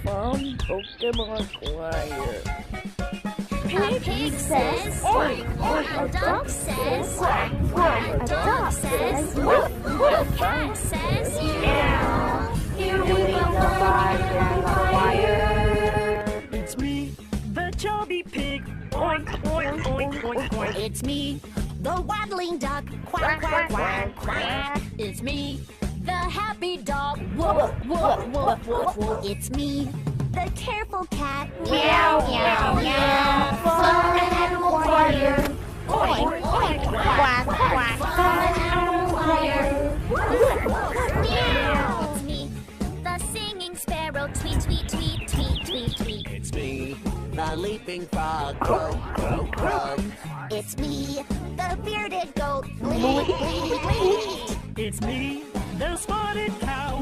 from Pokemon Choir. A pig says oink, oink. A dog says quack, quack. A dog says woof, woof. A cat says meow. Here we come the Pokemon Choir. It's me, the chubby pig. Oink, oink, oink, oink, oink. It's me, the waddling duck. Quack, quack, quack, quack. It's me, the happy dog. Woof, woof, woof, woof, woof. It's me, the careful cat. Meow, meow, meow. Fun Animal Choir. Oink, oink, quack, quack. Fun Animal Choir. Meow. It's me, the singing sparrow. Tweet, tweet, tweet, tweet, tweet, tweet. It's me, the leaping frog. Croak, croak, croak. It's me, the bearded goat. Bleat, bleat, bleat. It's me, the spotted cow.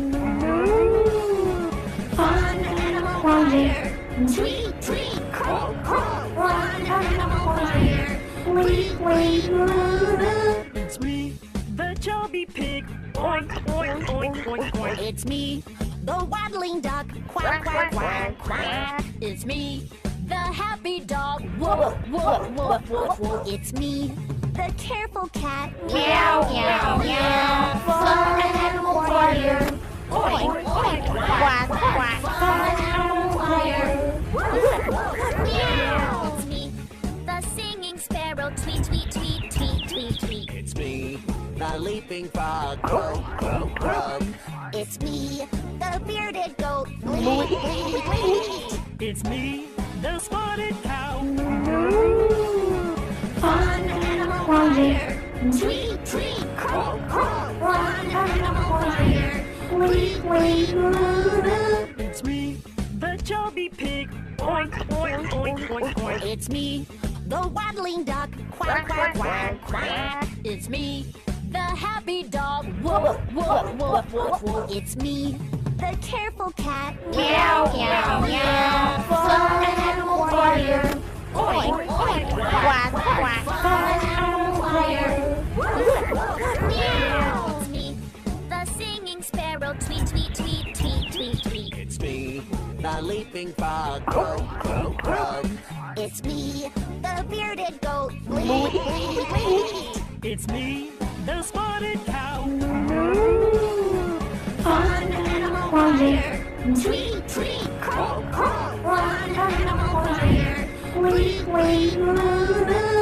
Fun Animal Choir. Tweet, tweet, croak, croak. Fun Animal Choir. Bleat, bleat, bleat. It's me, the chubby pig. Oink, oink, oink, oink, oink. It's me, the waddling duck. Quack, quack, quack, quack. It's me, the happy dog. Woof, woof, woof, woof, woof. It's me, the careful cat. Meow, meow, meow. Fun Animal Choir. Oink, oink, quack, quack. Fun Animal Choir. Meow. It's me, the singing sparrow. Tweet, tweet, tweet, tweet, tweet, tweet. It's me, the leaping frog. Croak, croak, croak. It's me, the bearded goat. Bleat, bleat, bleat. It's me, the spotted cow. Fun Animal Choir. Tweet, tweet, croak, croak. Fun Animal Choir. Bleat, bleat, bleat. It's me, the chubby pig. Oink, oink, oink, oink, oink. It's me, the waddling duck. Quack, quack, quack, quack. It's me, the happy dog. Woof, woof, woof, woof, woof. It's me, the careful cat. Meow, meow, meow. Fun Animal Choir. Oink, oink, quack, quack. Fun Animal Choir. Meow. It's me, the singing sparrow. Tweet, tweet, tweet, tweet, tweet, tweet. It's me, the leaping frog. Croak, croak, croak. It's me, the bearded goat. Bleat, bleat, bleat. It's me, the spotted cow. Fun Animal Choir. Tweet, tweet, croak, croak. Fun Animal Choir. Bleat, bleat, bleat.